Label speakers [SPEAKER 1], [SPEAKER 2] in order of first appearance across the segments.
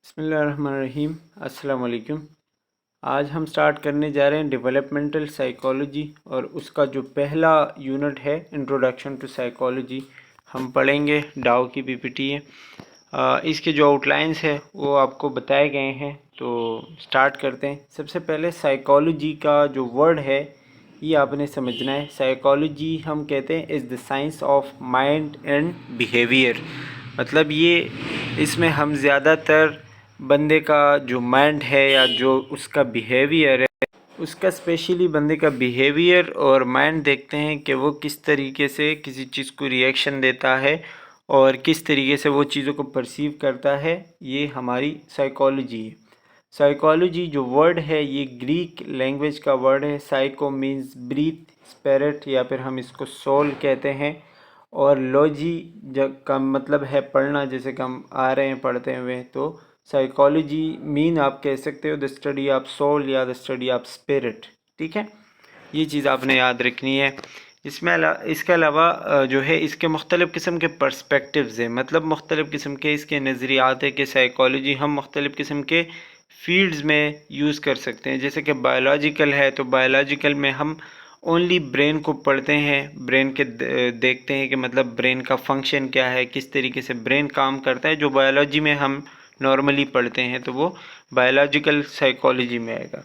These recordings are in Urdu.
[SPEAKER 1] بسم اللہ الرحمن الرحیم۔ السلام علیکم۔ آج ہم سٹارٹ کرنے جا رہے ہیں ڈیولپمنٹل سائیکالوجی، اور اس کا جو پہلا یونٹ ہے انٹروڈکشن ٹو سائیکالوجی ہم پڑھیں گے۔ ڈاؤ کی پی پی ٹی ہے، اس کے جو آؤٹ لائنس ہے وہ آپ کو بتائے گئے ہیں، تو سٹارٹ کرتے ہیں۔ سب سے پہلے سائیکالوجی کا جو ورڈ ہے یہ آپ نے سمجھنا ہے۔ سائیکالوجی ہم کہتے ہیں is the science of mind and behaviour, مطلب اس میں ہم زیادہ تر بندے کا جو مائنڈ ہے یا جو اس کا بیہیویئر ہے، اس کا اسپیشلی بندے کا بیہیویئر اور مائنڈ دیکھتے ہیں کہ وہ کس طریقے سے کسی چیز کو ریئیکشن دیتا ہے اور کس طریقے سے وہ چیزوں کو پرسیو کرتا ہے۔ یہ ہماری سائیکالوجی ہے۔ سائیکالوجی جو ورڈ ہے یہ گریک لینگویج کا ورڈ ہے۔ سائیکو مینز بریتھ، اسپیرٹ، یا پھر ہم اس کو سول کہتے ہیں، اور لوجی کا مطلب ہے پڑھنا، جیسے کہ ہم آ رہے ہیں پڑھتے ہوئے، تو سائیکالوجی مین آپ کہہ سکتے ہو دا اسٹڈی آف سول یا دا اسٹڈی آف اسپیرٹ، ٹھیک ہے؟ یہ چیز آپ نے یاد رکھنی ہے۔ اس کے علاوہ جو ہے اس کے مختلف قسم کے پرسپیکٹیوز ہیں، مطلب مختلف قسم کے اس کے نظریات ہیں کہ سائیکالوجی ہم مختلف قسم کے فیلڈز میں یوز کر سکتے ہیں۔ جیسے کہ بایولوجیکل ہے تو بایولوجیکل میں ہم اونلی برین کو پڑھتے ہیں، برین کے دیکھتے ہیں کہ مطلب برین کا فنکشن کیا ہے، کس طریقے سے برین کام کرتا ہے، جو بایولوجی میں ہم نارملی پڑھتے ہیں تو وہ بایولوجیکل سائیکالوجی میں آئے گا۔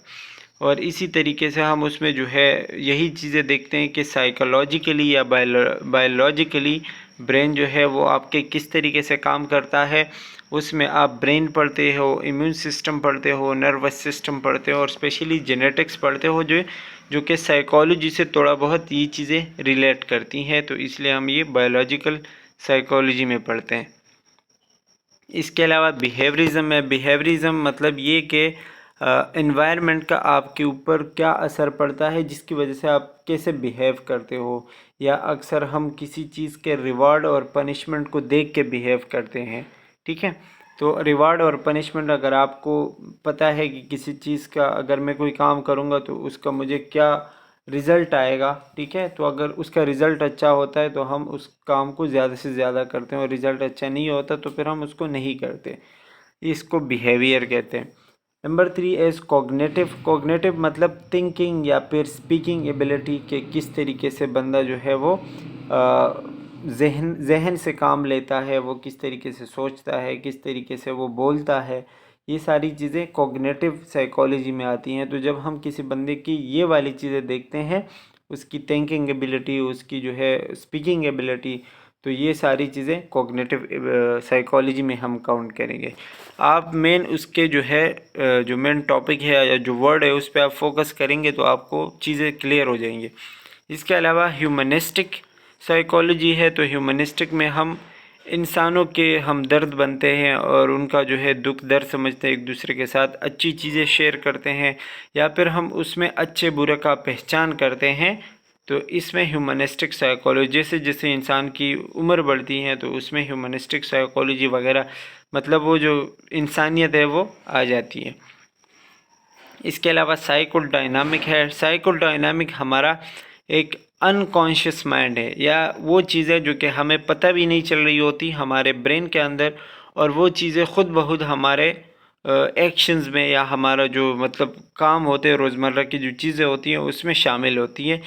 [SPEAKER 1] اور اسی طریقے سے ہم اس میں جو ہے یہی چیزیں دیکھتے ہیں کہ سائیکالوجیکلی یا بایولوجیکلی برین جو ہے وہ آپ کے کس طریقے سے کام کرتا ہے۔ اس میں آپ برین پڑھتے ہو، امیون سسٹم پڑھتے ہو، نروس سسٹم پڑھتے ہو، اور اسپیشلی جینیٹکس پڑھتے ہو، جو کہ سائیکالوجی سے تھوڑا بہت یہ چیزیں ریلیٹ کرتی ہیں، تو اس لیے ہم یہ بایولوجیکل سائیکالوجی میں پڑھتے ہیں۔ اس کے علاوہ بیہیویرزم ہے۔ بیہیویرزم مطلب یہ کہ انوائرمنٹ کا آپ کے اوپر کیا اثر پڑتا ہے، جس کی وجہ سے آپ کیسے بیہیو کرتے ہو، یا اکثر ہم کسی چیز کے ریوارڈ اور پنشمنٹ کو دیکھ کے بیہیو کرتے ہیں، ٹھیک ہے؟ تو ریوارڈ اور پنشمنٹ اگر آپ کو پتہ ہے کہ کسی چیز کا اگر میں کوئی کام کروں گا تو اس کا مجھے کیا رزلٹ آئے گا، ٹھیک ہے؟ تو اگر اس کا رزلٹ اچھا ہوتا ہے تو ہم اس کام کو زیادہ سے زیادہ کرتے ہیں، اور رزلٹ اچھا نہیں ہوتا تو پھر ہم اس کو نہیں کرتے۔ اس کو بیہیویئر کہتے ہیں۔ Number 3 is cognitive. کوگنیٹو مطلب تھنکنگ یا پھر اسپیکنگ ایبلٹی، کہ کس طریقے سے بندہ جو ہے وہ ذہن سے کام لیتا ہے، وہ کس طریقے سے سوچتا ہے، کس طریقے سے وہ بولتا ہے۔ یہ ساری چیزیں کوگنیٹو سائیکالوجی میں آتی ہیں۔ تو جب ہم کسی بندے کی یہ والی چیزیں دیکھتے ہیں، اس کی تھنکنگ ایبلٹی، اس کی جو ہے اسپیکنگ ایبلٹی، تو یہ ساری چیزیں کوگنیٹو سائیکالوجی میں ہم کاؤنٹ کریں گے۔ آپ مین اس کے جو ہے جو مین ٹاپک ہے یا جو ورڈ ہے اس پہ آپ فوکس کریں گے تو آپ کو چیزیں کلیئر ہو جائیں گے۔ اس کے علاوہ ہیومنسٹک سائیکالوجی ہے، تو ہیومنسٹک میں ہم انسانوں کے ہمدرد بنتے ہیں اور ان کا جو ہے دکھ درد سمجھتے ہیں، ایک دوسرے کے ساتھ اچھی چیزیں شیئر کرتے ہیں، یا پھر ہم اس میں اچھے برے کا پہچان کرتے ہیں۔ تو اس میں ہیومنسٹک سائیکالوجی، جیسے جیسے انسان کی عمر بڑھتی ہے تو اس میں ہیومنسٹک سائیکالوجی وغیرہ، مطلب وہ جو انسانیت ہے وہ آ جاتی ہے۔ اس کے علاوہ سائیکو ڈائنامک ہے۔ سائیکو ڈائنامک ہمارا ایک انکانشیس مائنڈ ہے، یا وہ چیزیں جو کہ ہمیں پتہ بھی نہیں چل رہی ہوتی ہمارے برین کے اندر، اور وہ چیزیں خود بخود ہمارے ایکشنز میں یا ہمارا جو مطلب کام ہوتے ہیں، روزمرہ کی جو چیزیں ہوتی ہیں اس میں شامل ہوتی ہیں،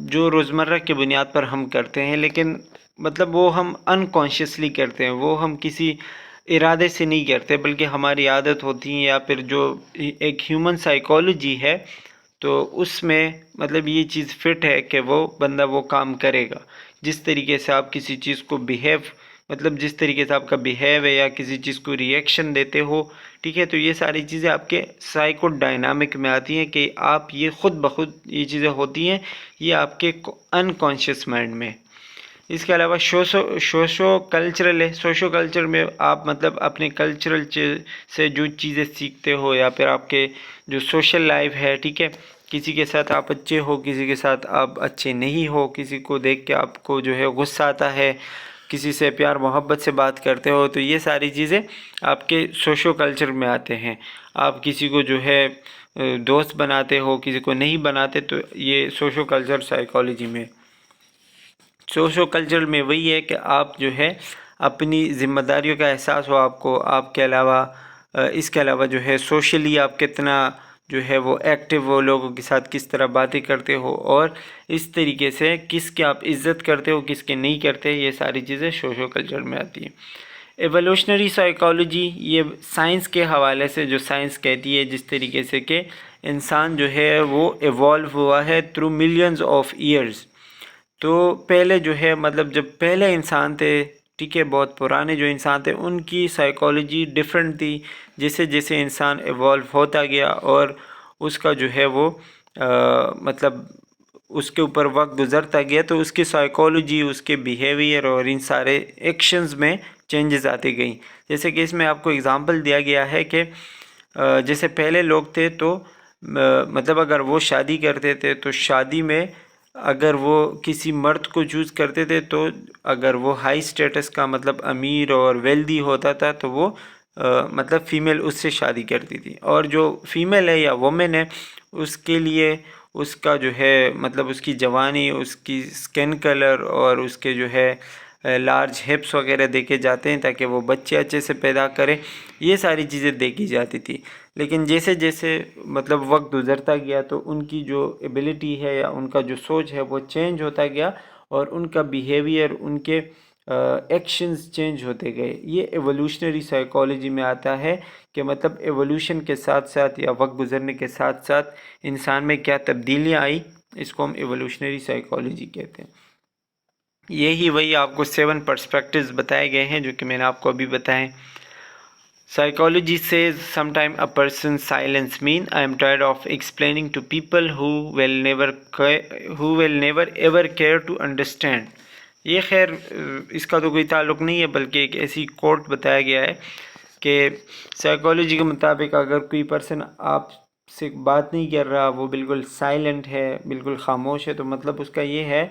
[SPEAKER 1] جو روزمرہ کی بنیاد پر ہم کرتے ہیں، لیکن مطلب وہ ہم انکانشیسلی کرتے ہیں، وہ ہم کسی ارادے سے نہیں کرتے، بلکہ ہماری عادت ہوتی ہے، یا پھر جو ایک ہیومن سائیکالوجی ہے تو اس میں مطلب یہ چیز فٹ ہے کہ وہ بندہ وہ کام کرے گا، جس طریقے سے آپ کسی چیز کو مطلب جس طریقے سے آپ کا بیہیو ہے یا کسی چیز کو ریئیکشن دیتے ہو، ٹھیک ہے؟ تو یہ ساری چیزیں آپ کے سائیکو ڈائنامک میں آتی ہیں کہ آپ یہ خود بخود یہ چیزیں ہوتی ہیں، یہ آپ کے انکانشیس مائنڈ میں۔ اس کے علاوہ سوشو کلچرل ہے۔ سوشو کلچر میں آپ مطلب اپنے کلچرل سے جو چیزیں سیکھتے ہو، یا پھر آپ کے جو سوشل لائف ہے، ٹھیک ہے؟ کسی کے ساتھ آپ اچھے ہو، کسی کے ساتھ آپ اچھے نہیں ہو، کسی کو دیکھ کے آپ کو جو ہے غصہ آتا ہے، کسی سے پیار محبت سے بات کرتے ہو، تو یہ ساری چیزیں آپ کے سوشو کلچر میں آتے ہیں۔ آپ کسی کو جو ہے دوست بناتے ہو، کسی کو نہیں بناتے، تو یہ سوشو کلچر سائیکالوجی میں۔ سوشو کلچر میں وہی ہے کہ آپ جو ہے اپنی ذمہ داریوں کا احساس ہو آپ کو، آپ کے علاوہ اس کے علاوہ جو ہے سوشلی آپ کتنا جو ہے وہ ایکٹیو ہو، لوگوں کے ساتھ کس طرح باتیں کرتے ہو، اور اس طریقے سے کس کی آپ عزت کرتے ہو کس کے نہیں کرتے، یہ ساری چیزیں سوشو کلچر میں آتی ہیں۔ ایولیوشنری سائیکالوجی، یہ سائنس کے حوالے سے جو سائنس کہتی ہے جس طریقے سے کہ انسان جو ہے وہ ایوالو ہوا ہے تھرو ملینز آف ایئرز۔ تو پہلے جو ہے مطلب جب پہلے انسان تھے، ٹھیک ہے، بہت پرانے جو انسان تھے، ان کی سائیکالوجی ڈیفرنٹ تھی۔ جیسے جیسے انسان ایوالو ہوتا گیا اور اس کا جو ہے وہ مطلب اس کے اوپر وقت گزرتا گیا، تو اس کی سائیکالوجی، اس کے بیہیویئر اور ان سارے ایکشنز میں چینجز آتی گئیں۔ جیسے کہ اس میں آپ کو اگزامپل دیا گیا ہے کہ جیسے پہلے لوگ تھے تو مطلب اگر وہ شادی کرتے تھے تو شادی میں اگر وہ کسی مرد کو چوز کرتے تھے تو اگر وہ ہائی سٹیٹس کا مطلب امیر اور ویلدی ہوتا تھا تو وہ مطلب فیمیل اس سے شادی کرتی تھی، اور جو فیمیل ہے یا وومن ہے اس کے لیے اس کا جو ہے مطلب اس کی جوانی، اس کی سکن کلر اور اس کے جو ہے لارج ہپس وغیرہ دیکھے جاتے ہیں تاکہ وہ بچے اچھے سے پیدا کرے، یہ ساری چیزیں دیکھی جاتی تھی۔ لیکن جیسے جیسے مطلب وقت گزرتا گیا تو ان کی جو ایبلٹی ہے یا ان کا جو سوچ ہے وہ چینج ہوتا گیا، اور ان کا بیہیویئر، ان کے ایکشنز چینج ہوتے گئے۔ یہ ایولیوشنری سائیکالوجی میں آتا ہے کہ مطلب ایولیوشن کے ساتھ ساتھ یا وقت گزرنے کے ساتھ ساتھ انسان میں کیا تبدیلیاں آئی، اس کو ہم ایولیوشنری سائیکالوجی کہتے ہیں۔ یہی وہی آپ کو 7 پرسپیکٹیوز بتائے گئے ہیں جو کہ میں نے آپ کو ابھی بتائیں۔ Psychology says sometime a person's silence mean I am tired of explaining to people who will never ever care to understand۔ یہ خیر اس کا تو کوئی تعلق نہیں ہے، بلکہ ایک ایسی کوٹ بتایا گیا ہے کہ سائیکالوجی کے مطابق اگر کوئی پرسن آپ سے بات نہیں کر رہا، وہ بالکل سائلنٹ ہے، بالکل خاموش ہے، تو مطلب اس کا یہ ہے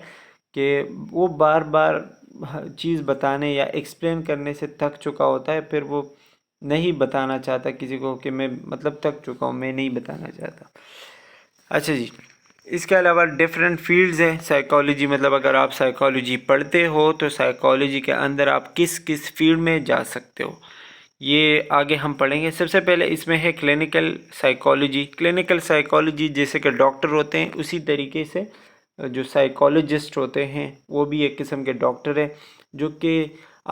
[SPEAKER 1] کہ وہ بار بار چیز بتانے یا ایکسپلین کرنے سے تھک چکا ہوتا ہے، پھر وہ نہیں بتانا چاہتا کسی کو کہ میں مطلب تھک چکا ہوں، میں نہیں بتانا چاہتا۔ اچھا جی، اس کے علاوہ ڈیفرنٹ فیلڈز ہیں سائیکالوجی، مطلب اگر آپ سائیکالوجی پڑھتے ہو تو سائیکالوجی کے اندر آپ کس کس فیلڈ میں جا سکتے ہو، یہ آگے ہم پڑھیں گے۔ سب سے پہلے اس میں ہے کلینکل سائیکالوجی۔ کلینکل سائیکالوجی جیسے کہ ڈاکٹر ہوتے ہیں اسی طریقے سے جو سائیکالوجسٹ ہوتے ہیں وہ بھی ایک قسم کے ڈاکٹر ہیں، جو کہ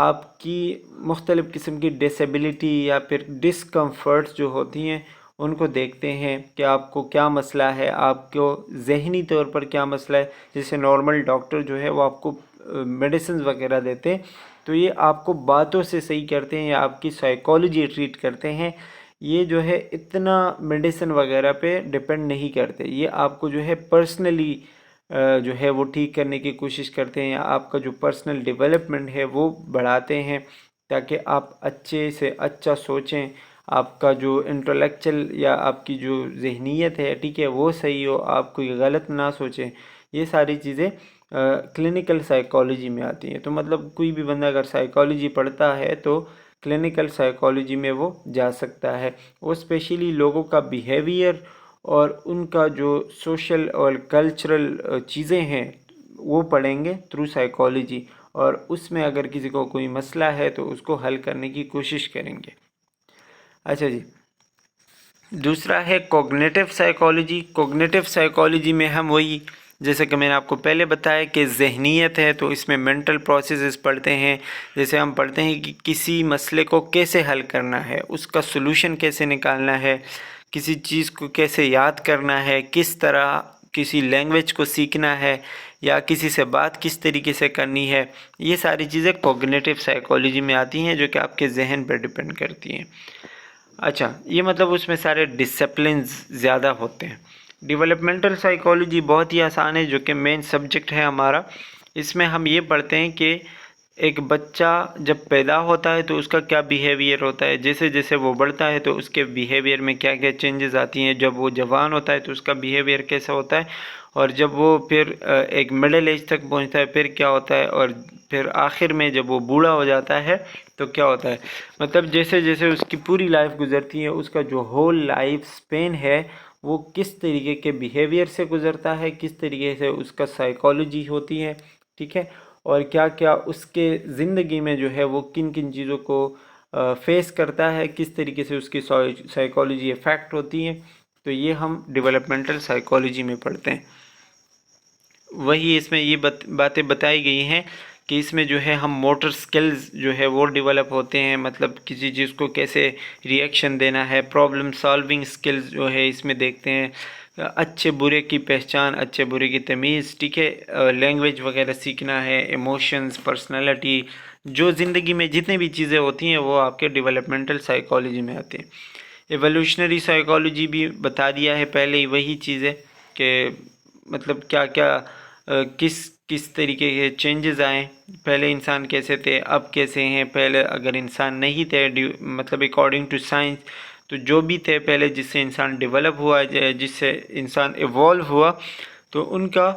[SPEAKER 1] آپ کی مختلف قسم کی ڈسیبلٹی یا پھر ڈسکمفرٹس جو ہوتی ہیں ان کو دیکھتے ہیں کہ آپ کو کیا مسئلہ ہے، آپ کو ذہنی طور پر کیا مسئلہ ہے۔ جیسے نارمل ڈاکٹر جو ہے وہ آپ کو میڈیسنز وغیرہ دیتے ہیں، تو یہ آپ کو باتوں سے صحیح کرتے ہیں یا آپ کی سائیکالوجی ٹریٹ کرتے ہیں۔ یہ جو ہے اتنا میڈیسن وغیرہ پہ ڈپینڈ نہیں کرتے، یہ آپ کو جو ہے پرسنلی جو ہے وہ ٹھیک کرنے کی کوشش کرتے ہیں، یا آپ کا جو پرسنل ڈیولپمنٹ ہے وہ بڑھاتے ہیں تاکہ آپ اچھے سے اچھا سوچیں، آپ کا جو انٹلیکچل یا آپ کی جو ذہنیت ہے، ٹھیک ہے، وہ صحیح ہو، آپ کوئی غلط نہ سوچیں۔ یہ ساری چیزیں کلینکل سائیکالوجی میں آتی ہیں۔ تو مطلب کوئی بھی بندہ اگر سائیکالوجی پڑھتا ہے تو کلینکل سائیکالوجی میں وہ جا سکتا ہے۔ وہ اسپیشلی لوگوں کا بیہیویئر اور ان کا جو سوشل اور کلچرل چیزیں ہیں وہ پڑھیں گے تھرو سائیکالوجی، اور اس میں اگر کسی کو کوئی مسئلہ ہے تو اس کو حل کرنے کی کوشش کریں گے۔ اچھا جی، دوسرا ہے کوگنیٹیو سائیکالوجی۔ کوگنیٹیو سائیکالوجی میں ہم وہی جیسے کہ میں نے آپ کو پہلے بتایا کہ ذہنیت ہے، تو اس میں مینٹل پروسیسز پڑھتے ہیں۔ جیسے ہم پڑھتے ہیں کہ کسی مسئلے کو کیسے حل کرنا ہے، اس کا سلوشن کیسے نکالنا ہے، کسی چیز کو کیسے یاد کرنا ہے، کس طرح کسی لینگویج کو سیکھنا ہے، یا کسی سے بات کس طریقے سے کرنی ہے، یہ ساری چیزیں کوگنیٹیو سائیکالوجی میں آتی ہیں جو کہ آپ کے ذہن پر ڈپینڈ کرتی ہیں۔ اچھا، یہ مطلب اس میں سارے ڈسپلنز زیادہ ہوتے ہیں۔ ڈیولپمنٹل سائیکالوجی بہت ہی آسان ہے، جو کہ مین سبجیکٹ ہے ہمارا۔ اس میں ہم یہ پڑھتے ہیں کہ ایک بچہ جب پیدا ہوتا ہے تو اس کا کیا بیہیویئر ہوتا ہے، جیسے جیسے وہ بڑھتا ہے تو اس کے بیہیویئر میں کیا کیا چینجز آتی ہیں، جب وہ جوان ہوتا ہے تو اس کا بیہیویئر کیسا ہوتا ہے، اور جب وہ پھر ایک مڈل ایج تک پہنچتا ہے پھر کیا ہوتا ہے، اور پھر آخر میں جب وہ بوڑھا ہو جاتا ہے تو کیا ہوتا ہے۔ مطلب جیسے جیسے اس کی پوری لائف گزرتی ہے، اس کا جو ہول لائف سپین ہے وہ کس طریقے کے بیہیویئر سے گزرتا ہے، کس طریقے سے اس کا سائیکالوجی ہوتی ہے، ٹھیک ہے، اور کیا کیا اس کے زندگی میں جو ہے وہ کن کن چیزوں کو فیس کرتا ہے، کس طریقے سے اس کی سائیکالوجی افیکٹ ہوتی ہے، تو یہ ہم ڈیولپمنٹل سائیکالوجی میں پڑھتے ہیں۔ وہی اس میں یہ باتیں بتائی گئی ہیں کہ اس میں جو ہے ہم موٹر سکلز جو ہے وہ ڈیولپ ہوتے ہیں، مطلب کسی چیز کو کیسے ری ایکشن دینا ہے، پرابلم سالونگ سکلز جو ہے اس میں دیکھتے ہیں، اچھے برے کی پہچان، اچھے برے کی تمیز، ٹھیک ہے، لینگویج وغیرہ سیکھنا ہے، ایموشنز، پرسنالٹی، جو زندگی میں جتنی بھی چیزیں ہوتی ہیں وہ آپ کے ڈیولپمنٹل سائیکالوجی میں آتے ہیں۔ ایولیوشنری سائیکالوجی بھی بتا دیا ہے پہلے ہی، وہی چیز ہے کہ مطلب کیا کیا کس طریقے کے چینجز آئیں، پہلے انسان کیسے تھے، اب کیسے ہیں، پہلے اگر انسان نہیں تھے، مطلب اکارڈنگ ٹو سائنس تو جو بھی تھے پہلے، جس سے انسان ڈیولپ ہوا، جس سے انسان ایوالو ہوا، تو ان کا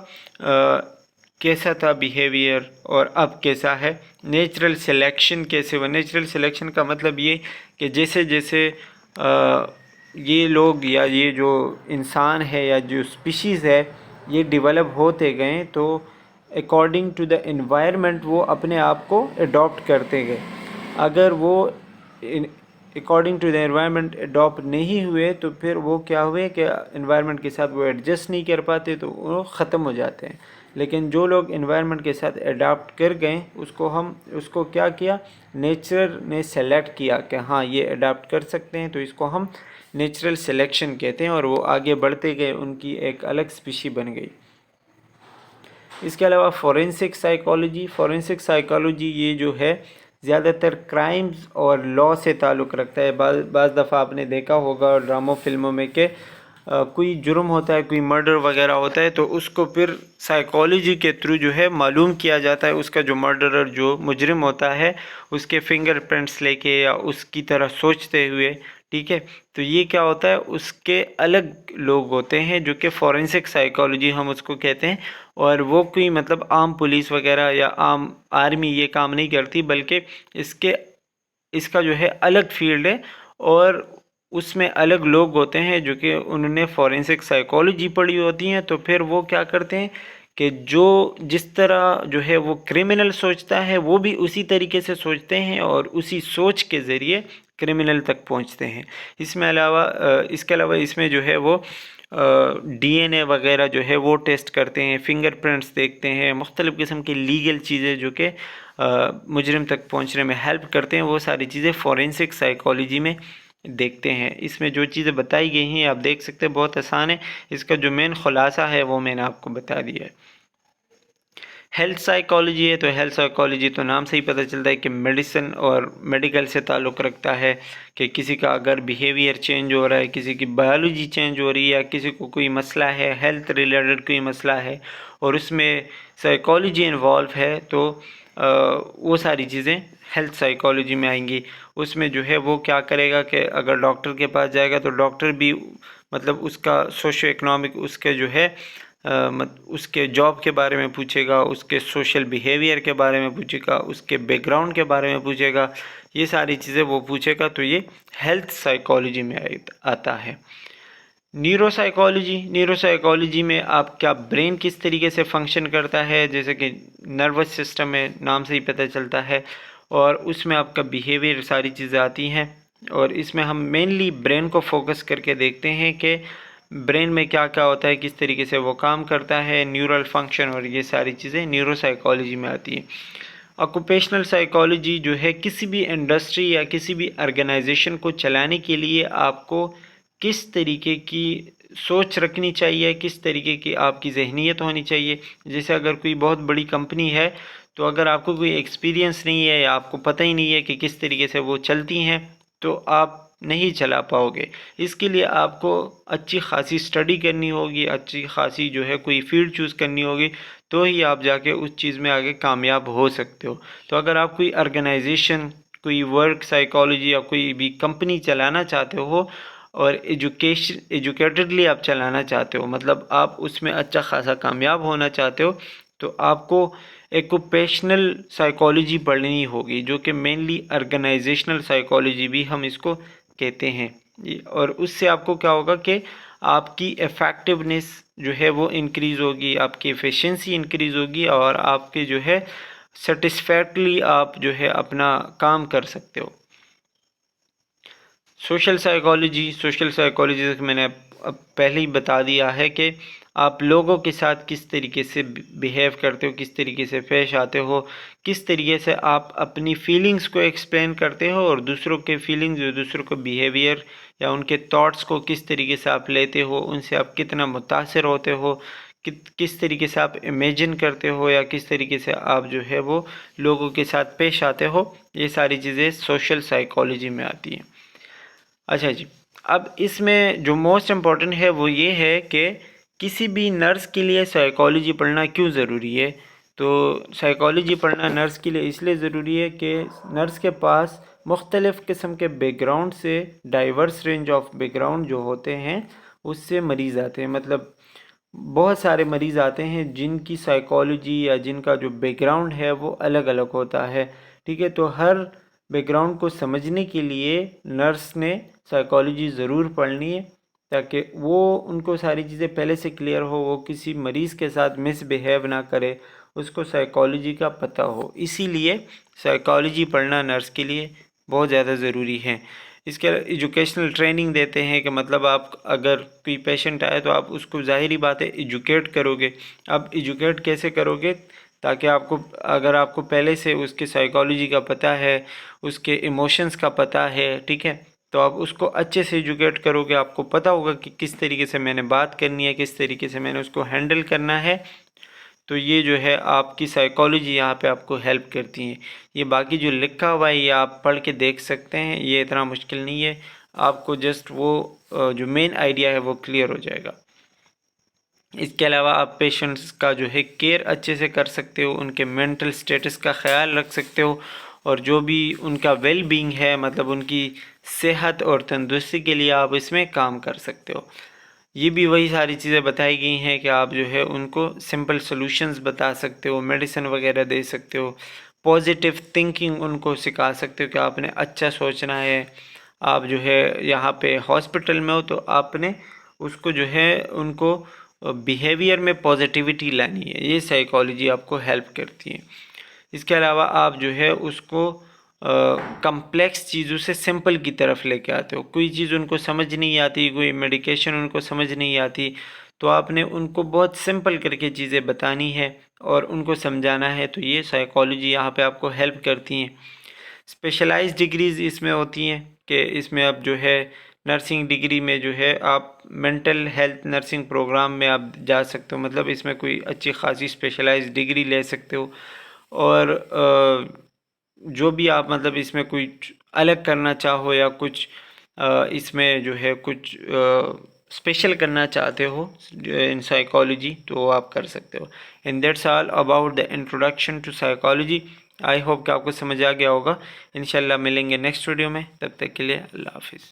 [SPEAKER 1] کیسا تھا بیہیویئر اور اب کیسا ہے۔ نیچرل سلیکشن کیسے ہوا، نیچرل سلیکشن کا مطلب یہ کہ جیسے جیسے یہ لوگ یا یہ جو انسان ہے یا جو اسپیشیز ہے یہ ڈیولپ ہوتے گئے تو اکارڈنگ ٹو دا انوائرمنٹ وہ اپنے آپ کو اڈاپٹ کرتے گئے۔ اگر وہ according to the environment adapt نہیں ہوئے تو پھر وہ کیا ہوئے کہ انوائرمنٹ کے ساتھ وہ ایڈجسٹ نہیں کر پاتے تو وہ ختم ہو جاتے ہیں۔ لیکن جو لوگ انوائرمنٹ کے ساتھ اڈاپٹ کر گئے اس کو کیا کیا، نیچر نے سلیکٹ کیا کہ ہاں یہ اڈاپٹ کر سکتے ہیں، تو اس کو ہم نیچرل سلیکشن کہتے ہیں، اور وہ آگے بڑھتے گئے، ان کی ایک الگ اسپیشی بن گئی۔ اس کے علاوہ فورینسک سائیکالوجی یہ جو ہے زیادہ تر کرائمز اور لا سے تعلق رکھتا ہے۔ بعض دفعہ آپ نے دیکھا ہوگا ڈراموں فلموں میں کہ کوئی جرم ہوتا ہے، کوئی مرڈر وغیرہ ہوتا ہے، تو اس کو پھر سائیکالوجی کے تھرو جو ہے معلوم کیا جاتا ہے، اس کا جو مرڈرر جو مجرم ہوتا ہے اس کے فنگر پرنٹس لے کے یا اس کی طرح سوچتے ہوئے، ٹھیک ہے، تو یہ کیا ہوتا ہے، اس کے الگ لوگ ہوتے ہیں جو کہ فورینسک سائیکالوجی ہم اس کو کہتے ہیں، اور وہ کوئی مطلب عام پولیس وغیرہ یا عام آرمی یہ کام نہیں کرتی، بلکہ اس کا جو ہے الگ فیلڈ ہے، اور اس میں الگ لوگ ہوتے ہیں جو کہ انہوں نے فورینسک سائیکالوجی پڑھی ہوتی ہیں، تو پھر وہ کیا کرتے ہیں کہ جس طرح جو ہے وہ کرمنل سوچتا ہے وہ بھی اسی طریقے سے سوچتے ہیں اور اسی سوچ کے ذریعے کرمنل تک پہنچتے ہیں۔ اس کے علاوہ اس میں جو ہے وہ ڈی این اے وغیرہ جو ہے وہ ٹیسٹ کرتے ہیں، فنگر پرنٹس دیکھتے ہیں، مختلف قسم کی لیگل چیزیں جو کہ مجرم تک پہنچنے میں ہیلپ کرتے ہیں، وہ ساری چیزیں فورینسک سائیکالوجی میں دیکھتے ہیں۔ اس میں جو چیزیں بتائی گئی ہیں آپ دیکھ سکتے ہیں، بہت آسان ہے، اس کا جو مین خلاصہ ہے وہ میں نے آپ کو بتا دیا ہے۔ ہیلتھ سائیکالوجی ہے، تو ہیلتھ سائیکالوجی تو نام سے ہی پتہ چلتا ہے کہ میڈیسن اور میڈیکل سے تعلق رکھتا ہے، کہ کسی کا اگر بیہیویئر چینج ہو رہا ہے، کسی کی بایولوجی چینج ہو رہی ہے، یا کسی کو کوئی مسئلہ ہے، ہیلتھ ریلیٹڈ کوئی مسئلہ ہے اور اس میں سائیکالوجی انوالو ہے، تو وہ ساری چیزیں ہیلتھ سائیکالوجی میں آئیں گی۔ اس میں جو ہے وہ کیا کرے گا کہ اگر ڈاکٹر کے پاس جائے گا تو ڈاکٹر بھی مطلب اس کا سوشو اکنامک، اس کے جو ہے اس کے جاب کے بارے میں پوچھے گا، اس کے سوشل بیہیویئر کے بارے میں پوچھے گا، اس کے بیک گراؤنڈ کے بارے میں پوچھے گا، یہ ساری چیزیں وہ پوچھے گا، تو یہ ہیلتھ سائیکالوجی میں آتا ہے۔ نیورو سائیکالوجی میں آپ کا برین کس طریقے سے فنکشن کرتا ہے، جیسے کہ نروس سسٹم ہے، نام سے ہی پتہ چلتا ہے، اور اس میں آپ کا بیہیویئر ساری چیزیں آتی ہیں، اور اس میں ہم مینلی برین کو فوکس کر کے دیکھتے ہیں کہ برین میں کیا کیا ہوتا ہے، کس طریقے سے وہ کام کرتا ہے، نیورل فنکشن، اور یہ ساری چیزیں نیورو سائیکالوجی میں آتی ہیں۔ آکوپیشنل سائیکالوجی جو ہے کسی بھی انڈسٹری یا کسی بھی آرگنائزیشن کو چلانے کے لیے آپ کو کس طریقے کی سوچ رکھنی چاہیے، کس طریقے کی آپ کی ذہنیت ہونی چاہیے۔ جیسے اگر کوئی بہت بڑی کمپنی ہے تو اگر آپ کو کوئی ایکسپیرینس نہیں ہے یا آپ کو پتہ ہی نہیں ہے کہ کس طریقے سے وہ چلتی ہیں تو آپ نہیں چلا پاؤ گے۔ اس کے لیے آپ کو اچھی خاصی اسٹڈی کرنی ہوگی، اچھی خاصی جو ہے کوئی فیلڈ چوز کرنی ہوگی، تو ہی آپ جا کے اس چیز میں آگے کامیاب ہو سکتے ہو۔ تو اگر آپ کوئی آرگنائزیشن، کوئی ورک سائیکالوجی یا کوئی بھی کمپنی چلانا چاہتے ہو اور ایجوکیٹڈلی آپ چلانا چاہتے ہو، مطلب آپ اس میں اچھا خاصا کامیاب ہونا چاہتے ہو، تو آپ کو ایکوپیشنل سائیکالوجی پڑھنی ہوگی، جو کہ مینلی آرگنائزیشنل سائیکالوجی بھی ہم اس کو کہتے ہیں۔ اور اس سے آپ کو کیا ہوگا کہ آپ کی ایفیکٹونیس جو ہے وہ انکریز ہوگی، آپ کی ایفیشنسی انکریز ہوگی، اور آپ کے جو ہے سیٹسفیکٹلی آپ جو ہے اپنا کام کر سکتے ہو۔ سوشل سائیکالوجی میں نے اب پہلے ہی بتا دیا ہے کہ آپ لوگوں کے ساتھ کس طریقے سے بیہیو کرتے ہو، کس طریقے سے پیش آتے ہو، کس طریقے سے آپ اپنی فیلنگز کو ایکسپلین کرتے ہو، اور دوسروں کے فیلنگز اور دوسروں کو بیہیویئر یا ان کے تھاٹس کو کس طریقے سے آپ لیتے ہو، ان سے آپ کتنا متاثر ہوتے ہو، کس طریقے سے آپ امیجن کرتے ہو، یا کس طریقے سے آپ جو ہے وہ لوگوں کے ساتھ پیش آتے ہو، یہ ساری چیزیں سوشل سائیکالوجی میں آتی ہیں۔ اچھا جی، اب اس میں جو موسٹ امپورٹنٹ ہے وہ یہ ہے کہ کسی بھی نرس کے لیے سائیکالوجی پڑھنا کیوں ضروری ہے؟ تو سائیکالوجی پڑھنا نرس کے لیے اس لیے ضروری ہے کہ نرس کے پاس مختلف قسم کے بیک گراؤنڈ سے، diverse range of background جو ہوتے ہیں اس سے مریض آتے ہیں، مطلب بہت سارے مریض آتے ہیں جن کی سائیکالوجی یا جن کا جو بیک گراؤنڈ ہے وہ الگ الگ ہوتا ہے، ٹھیک ہے؟ تو ہر بیک گراؤنڈ کو سمجھنے کے لیے نرس نے سائیکالوجی ضرور پڑھنی ہے، تاکہ وہ ان کو ساری چیزیں پہلے سے کلیئر ہو، وہ کسی مریض کے ساتھ مس بیہیو نہ کرے، اس کو سائیکالوجی کا پتہ ہو۔ اسی لیے سائیکالوجی پڑھنا نرس کے لیے بہت زیادہ ضروری ہے۔ اس کے ایجوکیشنل ٹریننگ دیتے ہیں کہ مطلب آپ اگر کوئی پیشنٹ آئے تو آپ اس کو ظاہری بات ہے ایجوکیٹ کرو گے۔ اب ایجوکیٹ کیسے کرو گے؟ تاکہ آپ کو، اگر آپ کو پہلے سے اس کے سائیکالوجی کا پتہ ہے، اس کے ایموشنز کا پتہ ہے، ٹھیک ہے، تو آپ اس کو اچھے سے ایجوکیٹ کرو گے، آپ کو پتہ ہوگا کہ کس طریقے سے میں نے بات کرنی ہے، کس طریقے سے میں نے اس کو ہینڈل کرنا ہے۔ تو یہ جو ہے آپ کی سائیکالوجی یہاں پہ آپ کو ہیلپ کرتی ہیں۔ یہ باقی جو لکھا ہوا ہے یہ آپ پڑھ کے دیکھ سکتے ہیں، یہ اتنا مشکل نہیں ہے، آپ کو جسٹ وہ جو مین آئیڈیا ہے وہ کلیئر ہو جائے گا۔ اس کے علاوہ آپ پیشنٹس کا جو ہے کیئر اچھے سے کر سکتے ہو، ان کے مینٹل سٹیٹس کا خیال رکھ سکتے ہو، اور جو بھی ان کا ویل بینگ ہے، مطلب ان کی صحت اور تندرستی کے لیے آپ اس میں کام کر سکتے ہو۔ یہ بھی وہی ساری چیزیں بتائی گئی ہیں کہ آپ جو ہے ان کو سمپل سلوشنز بتا سکتے ہو، میڈیسن وغیرہ دے سکتے ہو، پازیٹیو تھنکنگ ان کو سکھا سکتے ہو کہ آپ نے اچھا سوچنا ہے۔ آپ جو ہے یہاں پہ ہاسپٹل میں ہو تو آپ نے اس کو جو ہے ان کو بیہیویئر میں پازیٹیوٹی لانی ہے، یہ سائیکالوجی آپ کو ہیلپ کرتی ہے۔ اس کے علاوہ آپ جو ہے اس کو کمپلیکس چیزوں سے سمپل کی طرف لے کے آتے ہو، کوئی چیز ان کو سمجھ نہیں آتی، کوئی میڈیکیشن ان کو سمجھ نہیں آتی، تو آپ نے ان کو بہت سمپل کر کے چیزیں بتانی ہے اور ان کو سمجھانا ہے، تو یہ سائیکالوجی یہاں پہ آپ کو ہیلپ کرتی ہیں۔ اسپیشلائز ڈگریز اس میں ہوتی ہیں کہ اس میں آپ جو ہے نرسنگ ڈگری میں جو ہے آپ مینٹل ہیلتھ نرسنگ پروگرام میں آپ جا سکتے ہو، مطلب اس میں کوئی اچھی خاصی اسپیشلائز ڈگری لے سکتے ہو، اور جو بھی آپ مطلب اس میں کچھ الگ کرنا چاہو یا کچھ اس میں جو ہے کچھ اسپیشل کرنا چاہتے ہو ان سائیکالوجی تو آپ کر سکتے ہو۔ And that's all about the introduction to psychology. I hope کہ آپ کو سمجھ آ گیا ہوگا۔ انشاءاللہ ملیں گے نیکسٹ ویڈیو میں، تب تک کے لیے اللہ حافظ۔